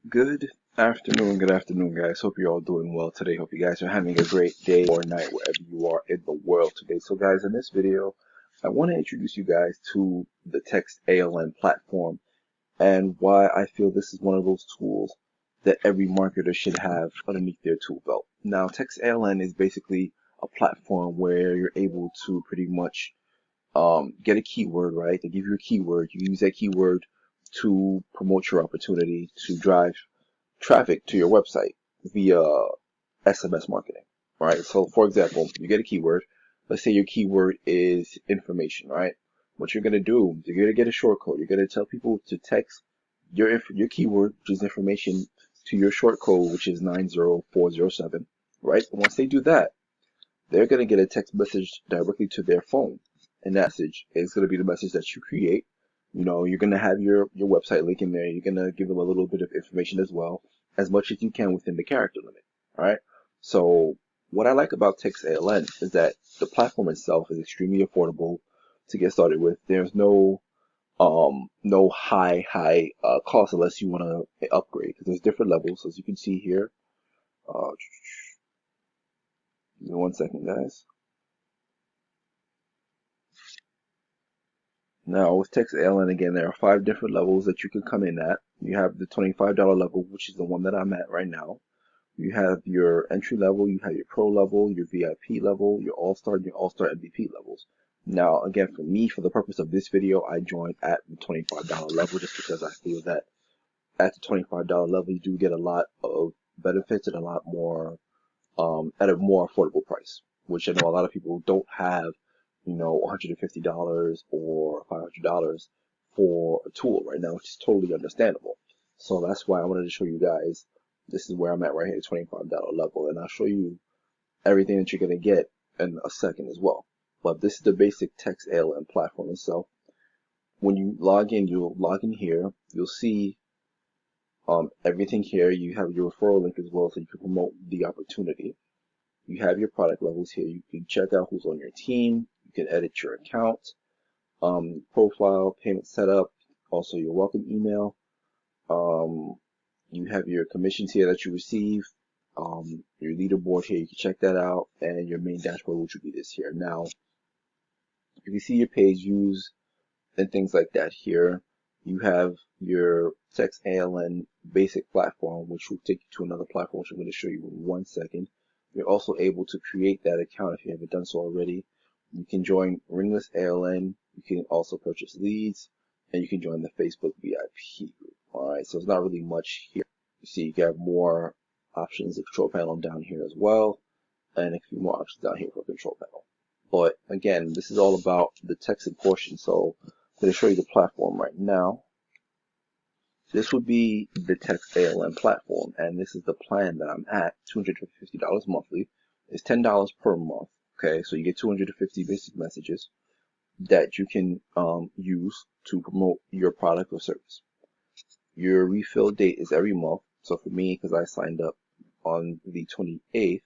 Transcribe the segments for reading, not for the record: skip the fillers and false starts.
Good afternoon, guys. Hope you're all doing well today. Hope you guys are having a great day or night wherever you are in the world today. So, guys, in this video, I want to introduce you guys to the Text Aln platform and why I feel this is one of those tools that every marketer should have underneath their tool belt. Now, Text Aln is basically a platform where you're able to pretty much get a keyword, right? They give you a keyword. You use that keyword to promote your opportunity to drive traffic to your website via SMS marketing, right? So for example, you get a keyword. Let's say your keyword is information, right? What you're going to do, you're going to get a short code. You're going to tell people to text your keyword, which is information, to your short code, which is 90407, right? And once they do that, they're going to get a text message directly to their phone. And that message is going to be the message that you create. You know, you're going to have your website link in there. You're going to give them a little bit of information as well, as much as you can within the character limit. All right. So what I like about Text Aln is that the platform itself is extremely affordable to get started with. There's no high cost unless you want to upgrade, because there's different levels, as you can see here. Give me 1 second, guys. Now, with Text Aln, again, there are 5 different levels that you can come in at. You have the $25 level, which is the one that I'm at right now. You have your entry level, you have your pro level, your VIP level, your all-star, and your all-star MVP levels. Now, again, for me, for the purpose of this video, I joined at the $25 level just because I feel that at the $25 level, you do get a lot of benefits and a lot more at a more affordable price, which I know a lot of people don't have, you know, $150 or $500 for a tool right now, which is totally understandable. So that's why I wanted to show you guys, this is where I'm at right here, $25 level, and I'll show you everything that you're going to get in a second as well. But this is the basic Text Aln platform itself. When you log in, you'll log in here, you'll see everything here. You have your referral link as well, so you can promote the opportunity. You have your product levels here. You can check out who's on your team. You can edit your account, profile, payment setup, also your welcome email. You have your commissions here that you receive, your leaderboard here. You can check that out, and your main dashboard, which would be this here. Now, you can see your page views and things like that here. You have your Text Aln basic platform, which will take you to another platform, which I'm going to show you in 1 second. You're also able to create that account if you haven't done so already. You can join Ringless Aln. You can also purchase leads, and you can join the Facebook VIP group. All right, so it's not really much here. You see, you have more options, the control panel down here as well, and a few more options down here for control panel. But again, this is all about the texting portion, so I'm going to show you the platform right now. This would be the Text Aln platform, and this is the plan that I'm at, $250 monthly. It's $10 per month, okay? So you get 250 basic messages that you can use to promote your product or service. Your refill date is every month. So for me, because I signed up on the 28th,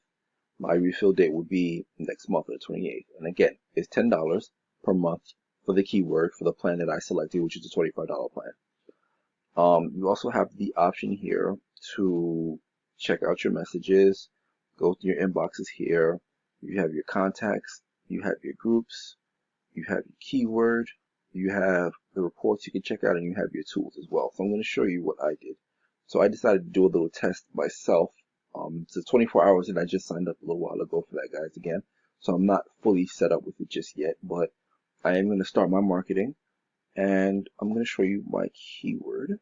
my refill date would be next month, the 28th. And again, it's $10 per month for the keyword for the plan that I selected, which is the $25 plan. You also have the option here to check out your messages, go through your inboxes here. You have your contacts, you have your groups, you have your keyword, you have the reports you can check out, and you have your tools as well. So I'm going to show you what I did. So I decided to do a little test myself. It's 24 hours, and I just signed up a little while ago for that, guys, again. So I'm not fully set up with it just yet, but I am going to start my marketing, and I'm going to show you my keyword.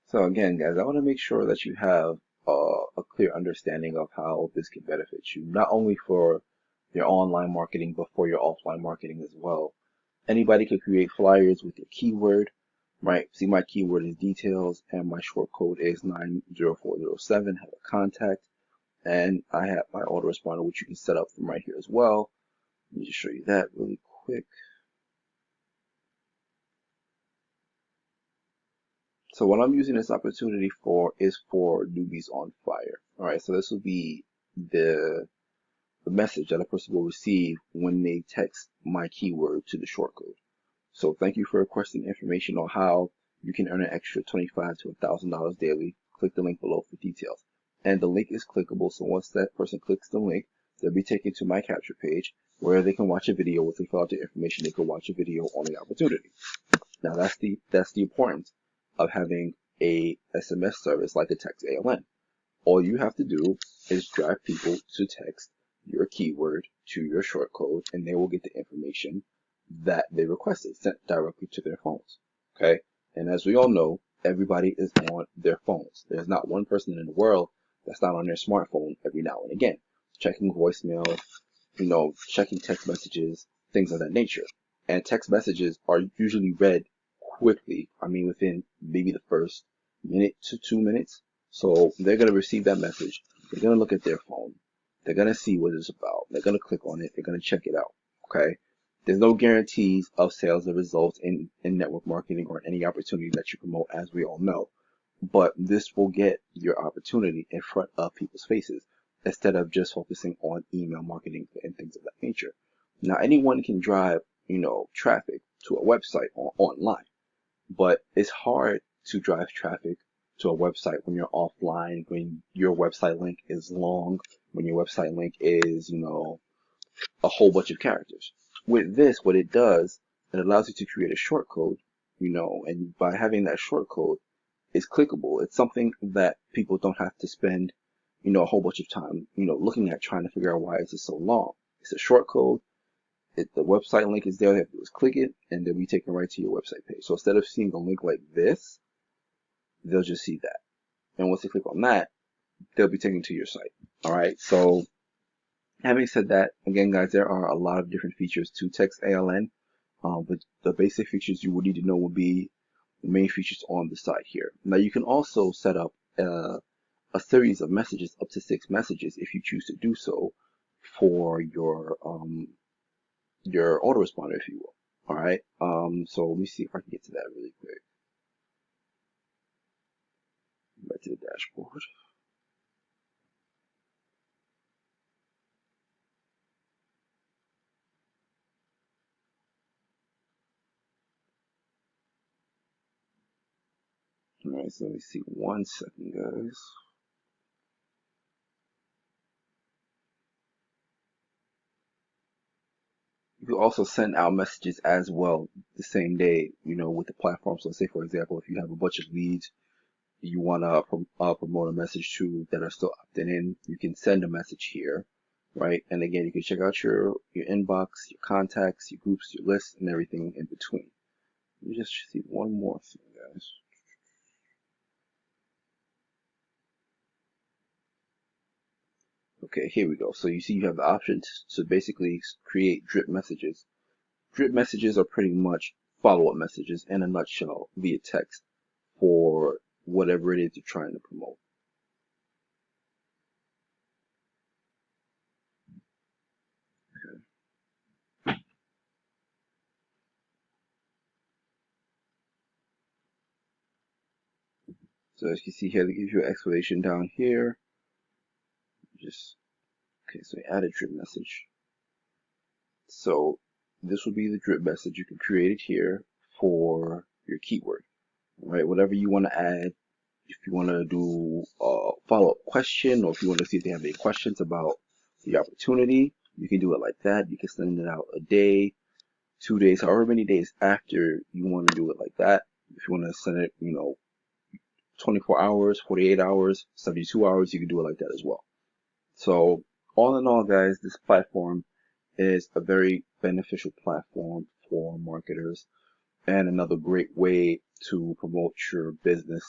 So again, guys, I want to make sure that you have a clear understanding of how this can benefit you, not only for your online marketing, but for your offline marketing as well. Anybody can create flyers with your keyword, right? See, my keyword is details, and my short code is 90407. Have a contact, and I have my autoresponder, which you can set up from right here as well. Let me just show you that really quick. So what I'm using this opportunity for is for newbies on fire. All right, so this will be the message that a person will receive when they text my keyword to the shortcode. So thank you for requesting information on how you can earn an extra $25 to $1,000 daily. Click the link below for details. And the link is clickable, so once that person clicks the link, they'll be taken to my capture page where they can watch a video. Once they fill out the information, they can watch a video on the opportunity. Now that's the importance of having a SMS service like a Text Aln. All you have to do is drive people to text your keyword to your shortcode, and they will get the information that they requested sent directly to their phones. Okay? And as we all know, everybody is on their phones. There's not one person in the world that's not on their smartphone every now and again, checking voicemail, checking text messages, things of that nature. And text messages are usually read quickly. I mean, within maybe the first minute to 2 minutes. So they're going to receive that message. They're going to look at their phone. They're going to see what it's about. They're going to click on it. They're going to check it out. Okay. There's no guarantees of sales or results in network marketing or any opportunity that you promote, as we all know. But this will get your opportunity in front of people's faces instead of just focusing on email marketing and things of that nature. Now, anyone can drive, traffic to a website or online, but it's hard to drive traffic to a website when you're offline, when your website link is long, when your website link is, a whole bunch of characters. With this, what it does, it allows you to create a shortcode, and by having that shortcode, it's clickable. It's something that people don't have to spend, a whole bunch of time, looking at trying to figure out why is it so long. It's a shortcode. The website link is there. All they have to do is click it, and they'll be taken right to your website page. So instead of seeing a link like this, they'll just see that. And once they click on that, they'll be taken to your site. All right. So having said that, again, guys, there are a lot of different features to Text Aln. But the basic features you would need to know would be the main features on the side here. Now you can also set up a series of messages, up to 6 messages, if you choose to do so, for your autoresponder, if you will. All right. So let me see if I can get to that really quick. Back to the dashboard. All right. So let me see. 1 second, guys. You can also send out messages as well the same day, with the platform. So say, for example, if you have a bunch of leads you want to promote a message to that are still opting in, you can send a message here, right? And again, you can check out your inbox, your contacts, your groups, your lists, and everything in between. Let me just see one more thing, guys. Okay, here we go. So you see you have the option to basically create drip messages. Drip messages are pretty much follow-up messages in a nutshell via text for whatever it is you're trying to promote. Okay. So as you see here, they give you an explanation down here. Okay, so add a drip message. So this will be the drip message. You can create it here for your keyword, right? Whatever you want to add. If you want to do a follow-up question, or if you want to see if they have any questions about the opportunity, you can do it like that. You can send it out a day, 2 days, however many days after you want to do it like that. If you want to send it, 24 hours, 48 hours, 72 hours, you can do it like that as well. So all in all, guys, this platform is a very beneficial platform for marketers and another great way to promote your business,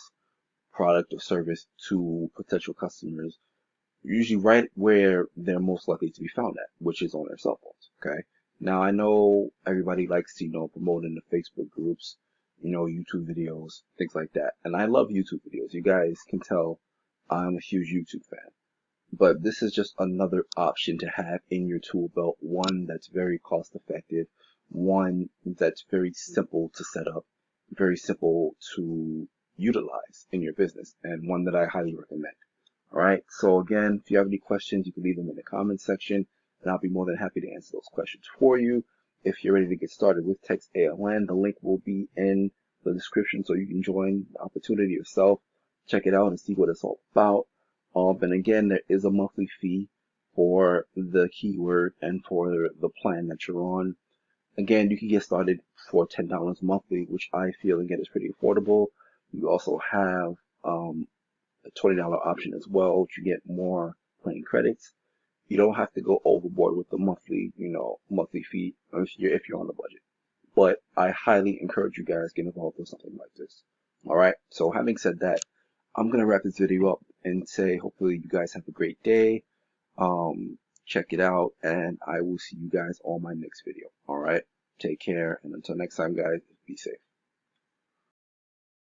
product, or service to potential customers, usually right where they're most likely to be found at, which is on their cell phones. Okay. Now I know everybody likes to, promote in the Facebook groups, YouTube videos, things like that. And I love YouTube videos. You guys can tell I'm a huge YouTube fan. But this is just another option to have in your tool belt, one that's very cost effective, one that's very simple to set up, very simple to utilize in your business, and one that I highly recommend. All right. So again, if you have any questions, you can leave them in the comments section, and I'll be more than happy to answer those questions for you. If you're ready to get started with Text Aln, the link will be in the description so you can join the opportunity yourself. Check it out and see what it's all about. And again, there is a monthly fee for the keyword and for the plan that you're on. Again, you can get started for $10 monthly, which I feel again is pretty affordable. You also have a $20 option as well, which you get more plane credits. You don't have to go overboard with the monthly, monthly fee if you're on the budget. But I highly encourage you guys get involved with something like this. All right. So having said that, I'm gonna wrap this video up and say hopefully you guys have a great day. Check it out, and I will see you guys on my next video. All right. Take care, and until next time, guys, be safe.